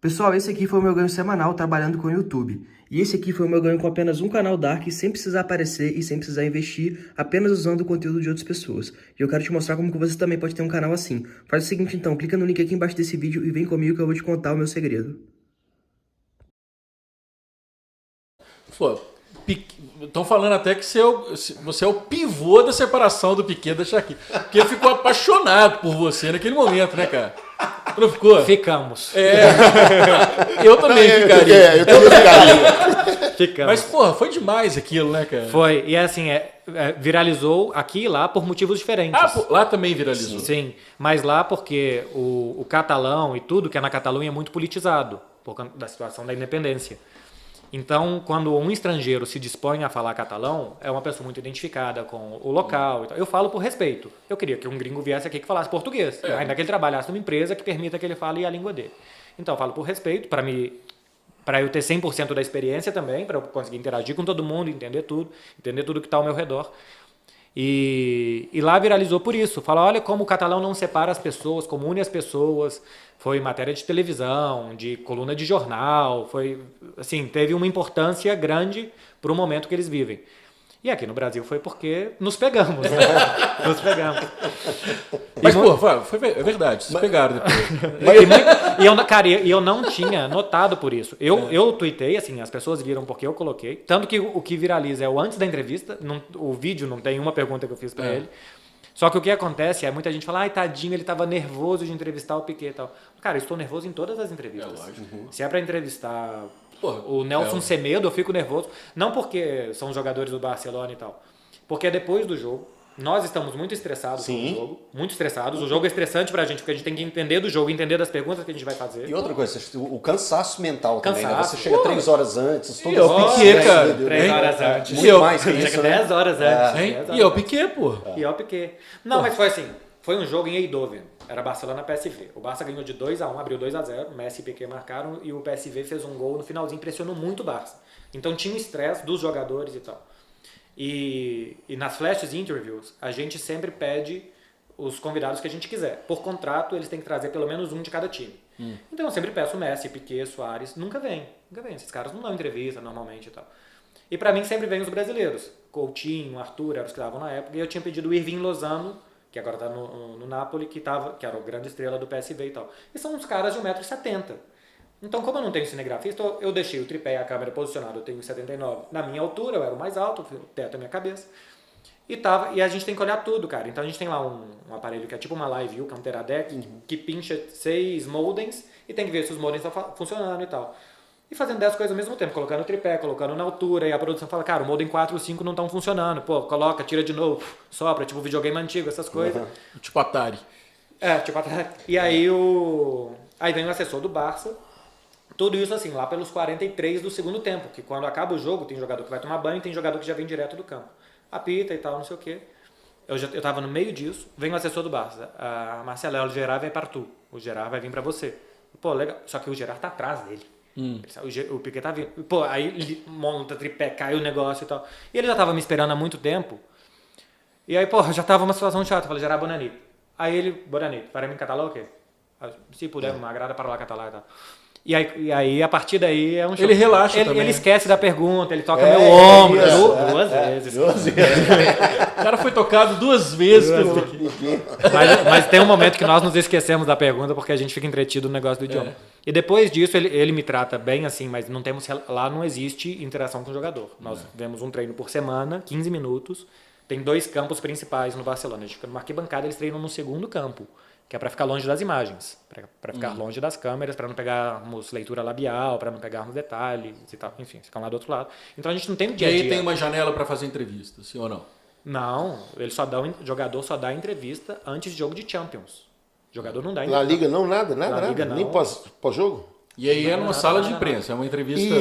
Pessoal, esse aqui foi o meu ganho semanal trabalhando com o YouTube. E esse aqui foi o meu ganho com apenas um canal Dark, sem precisar aparecer e sem precisar investir, apenas usando o conteúdo de outras pessoas. E eu quero te mostrar como que você também pode ter um canal assim. Faz o seguinte então, clica no link aqui embaixo desse vídeo e vem comigo que eu vou te contar o meu segredo. Pô, estão falando até que você é o pivô da separação do Piquet da Shakira. Porque ele ficou apaixonado por você naquele momento, né, cara? Não ficou? Ficamos. Eu também ficaria. Eu também ficaria. Ficamos. Mas, porra, foi demais aquilo, né, cara? Foi. E assim, viralizou aqui e lá por motivos diferentes. Lá também viralizou. Sim, mas lá porque o catalão e tudo que é na Catalunha é muito politizado, por conta da situação da independência. Então, quando um estrangeiro se dispõe a falar catalão, é uma pessoa muito identificada com o local. Eu falo por respeito. Eu queria que um gringo viesse aqui que falasse português, ainda que ele trabalhasse numa empresa que permita que ele fale a língua dele. Então, eu falo por respeito, para eu ter 100% da experiência também, para eu conseguir interagir com todo mundo, entender tudo que está ao meu redor. E lá viralizou por isso. Fala, olha como o catalão não separa as pessoas, como une as pessoas. Foi matéria de televisão, de coluna de jornal. Foi, assim, teve uma importância grande para o momento que eles vivem. E aqui no Brasil foi porque nos pegamos, né? Nos pegamos. Mas, é verdade, se pegaram depois. E eu não tinha notado por isso. Eu tuitei, assim, as pessoas viram porque eu coloquei. Tanto que o que viraliza é o antes da entrevista. O vídeo não tem uma pergunta que eu fiz pra ele. Só que o que acontece é muita gente fala, ai, tadinho, ele tava nervoso de entrevistar o Piquet e tal. Cara, eu estou nervoso em todas as entrevistas. Se é pra entrevistar o Nelson Semedo, eu fico nervoso. Não porque são os jogadores do Barcelona e tal. Porque depois do jogo, nós estamos muito estressados com o jogo. Muito estressados. O jogo é estressante pra gente, porque a gente tem que entender do jogo, entender das perguntas que a gente vai fazer. E outra coisa, o cansaço mental também, né? Você chega 3 horas antes, E é o Piquet, cara. 3 horas antes. Muito mais que Chega isso, né? 10 horas antes. E é o Piquet, pô. E é o Piquet. Não, mas foi assim. Foi um jogo em Eindhoven. Era Barcelona PSV. O Barça ganhou de 2-1, abriu 2-0. Messi e Piquet marcaram e o PSV fez um gol no finalzinho, pressionou muito o Barça. Então tinha o estresse dos jogadores e tal. E nas flashes interviews, a gente sempre pede os convidados que a gente quiser. Por contrato, eles têm que trazer pelo menos um de cada time. Então eu sempre peço Messi, Piquet, Suárez. Nunca vem. Esses caras não dão entrevista normalmente e tal. E pra mim sempre vem os brasileiros. Coutinho, Arthur, eram os que estavam na época. E eu tinha pedido o Irving Lozano, que agora tá no Napoli, que era a grande estrela do PSV e tal. E são uns caras de 1,70 m. Então, como eu não tenho cinegrafista, eu deixei o tripé e a câmera posicionado, eu tenho 1,79 m. Na minha altura, eu era o mais alto, o teto é a minha cabeça. E a gente tem que olhar tudo, cara. Então a gente tem lá um aparelho que é tipo uma Live View, que é um Teradek, que pincha 6 modems e tem que ver se os modems estão funcionando e tal. E fazendo 10 coisas ao mesmo tempo, colocando o tripé, colocando na altura, e a produção fala, cara, o modem 4 ou 5 não estão funcionando. Pô, coloca, tira de novo, sopra, tipo videogame antigo, essas coisas. Tipo Atari. Tipo Atari. E aí aí vem o assessor do Barça. Tudo isso assim, lá pelos 43 do segundo tempo, que quando acaba o jogo, tem jogador que vai tomar banho, tem jogador que já vem direto do campo. Apita e tal, não sei o quê. Eu tava no meio disso, vem o assessor do Barça. Marcelo, o Gerard vai para tu. O Gerard vai vir para você. Pô, legal. Só que o Gerard tá atrás dele. O Piquet tá vindo. Pô, aí ele monta tripé, cai o negócio e tal. E ele já tava me esperando há muito tempo. E aí, pô, já tava uma situação chata. Eu falei, Gerard Bonanit. Aí ele, Bonanit, para mim catalão o quê? Se puder, me agrada para lá catalão e tal. E aí, a partir daí, é um show. Ele relaxa também. Ele esquece da pergunta, ele toca meu ombro. Duas vezes. O cara foi tocado 2 vezes pelo Piquet. Mas tem um momento que nós nos esquecemos da pergunta porque a gente fica entretido no negócio do idioma. E depois disso, ele me trata bem assim, mas lá não existe interação com o jogador. Nós vemos um treino por semana, 15 minutos. Tem 2 campos principais no Barcelona. A gente fica numa arquibancada, eles treinam no segundo campo, que é para ficar longe das imagens, para ficar longe das câmeras, para não pegarmos leitura labial, para não pegarmos detalhes e tal. Enfim, ficam lá do outro lado. Então a gente não tem o dia a dia. E aí tem uma janela para fazer entrevista, sim ou não? Não, o jogador só dá entrevista antes de jogo de Champions. O jogador não dá Na entrevista. Liga não, nada? Liga, não. Nem pós-jogo? E aí é numa sala de imprensa, é uma entrevista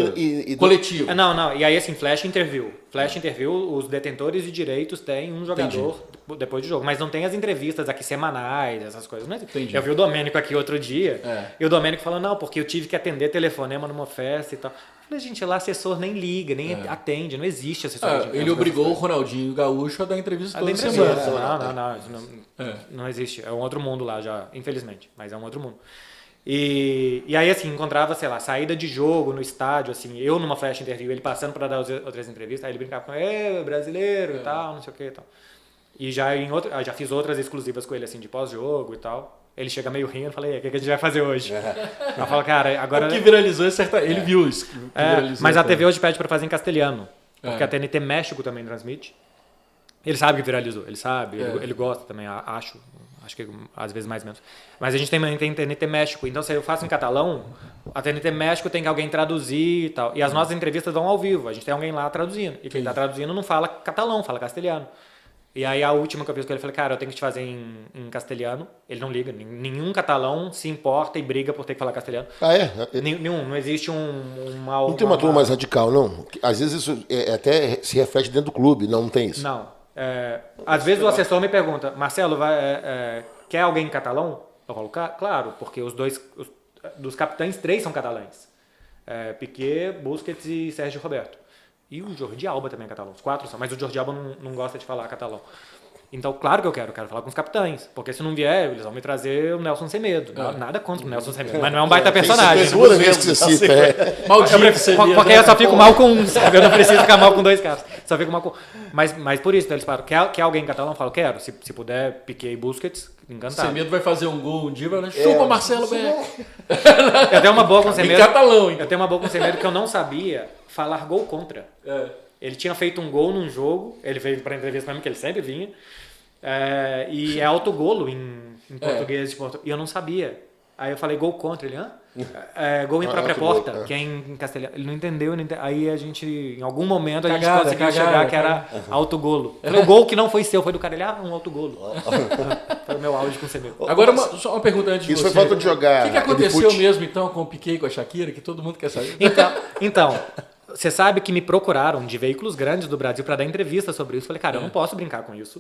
coletiva. Não. E aí, assim, flash interview. Flash interview, os detentores de direitos têm um jogador depois do jogo. Mas não tem as entrevistas aqui semanais, essas coisas. Não é? Eu vi o Domênico aqui outro dia. E o Domênico falou, não, porque eu tive que atender telefonema numa festa e tal. Eu falei, gente, lá assessor nem liga, nem atende. Não existe assessor de imprensa. Ele obrigou o Ronaldinho Gaúcho a dar entrevista toda semana. Não existe. É um outro mundo lá já, infelizmente. Mas é um outro mundo. E aí, assim, encontrava, sei lá, saída de jogo no estádio, assim, eu numa flash interview, ele passando para dar outras entrevistas, aí ele brincava com brasileiro e tal, não sei o que e tal. E já fiz outras exclusivas com ele, assim, de pós-jogo e tal. Ele chega meio rindo e fala, o que a gente vai fazer hoje? Eu falo, cara, agora... O que viralizou é certo. Ele viu isso. Mas a TV hoje pede para fazer em castelhano, porque a TNT México também transmite. Ele sabe que viralizou, ele sabe, ele gosta também, acho que às vezes mais ou menos. Mas a gente tem TNT México, então se eu faço em catalão, a TNT México tem que alguém traduzir e tal. E as nossas entrevistas vão ao vivo, a gente tem alguém lá traduzindo. E quem está traduzindo não fala catalão, fala castelhano. E aí a última que eu fiz com ele, eu falei, cara, eu tenho que te fazer em castelhano. Ele não liga, nenhum catalão se importa e briga por ter que falar castelhano. Ah, é? Nenhum, não existe Não tem uma turma mais radical, não? Às vezes isso até se reflete dentro do clube, não tem isso? Não. Às vezes o assessor me pergunta, Marcelo, quer alguém em catalão? Eu falo, claro, porque dos capitães, 3 são catalães. Piquet, Busquets e Sérgio Roberto. E o Jordi Alba também é catalão. Os 4 são, mas o Jordi Alba não gosta de falar catalão. Então, claro que eu quero falar com os capitães. Porque se não vier, eles vão me trazer o Nelson Semedo. Nada contra o Nelson Semedo, mas não é um baita personagem. Segunda vez que você cita, Porque eu só fico mal com um. Eu não preciso ficar mal com 2 caras. Só fico mal com... Mas por isso, então, eles falam, quer alguém em catalão? Eu falo, quero. Se puder, Piquet e Busquets, encantado. Semedo vai fazer um gol um dia, vai chupa Marcelo Beck. Eu tenho uma boa com o Semedo. Em catalão, hein? Eu tenho uma boa com o Semedo que eu não sabia falar gol contra. Ele tinha feito um gol num jogo, ele veio para entrevista mesmo, que ele sempre vinha, e é autogolo em português de Portugal, e eu não sabia. Aí eu falei gol contra, ele, gol em própria porta, que é em castelhano. Ele não entendeu, aí a gente, em algum momento, a gente conseguiu chegar que era autogolo. O gol que não foi seu, foi do cara, ele, um autogolo. Foi o meu áudio com o Semedo. Agora, só uma pergunta antes de isso você. Isso foi falta de jogar. O que aconteceu mesmo, então, com o Piquet e com a Shakira, que todo mundo quer saber? Então, você sabe que me procuraram de veículos grandes do Brasil para dar entrevista sobre isso. Falei, cara, eu não posso brincar com isso,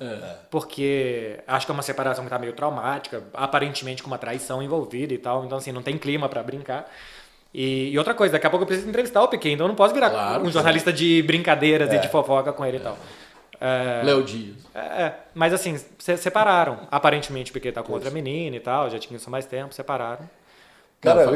porque acho que é uma separação que tá meio traumática, aparentemente com uma traição envolvida e tal. Então, assim, não tem clima para brincar. E outra coisa, daqui a pouco eu preciso entrevistar o Piquet, então eu não posso virar um jornalista de brincadeiras e de fofoca com ele e tal. Léo Dias. Mas assim, separaram. Aparentemente o Piquet tá com outra menina e tal, já tinha isso há mais tempo, separaram. Cara,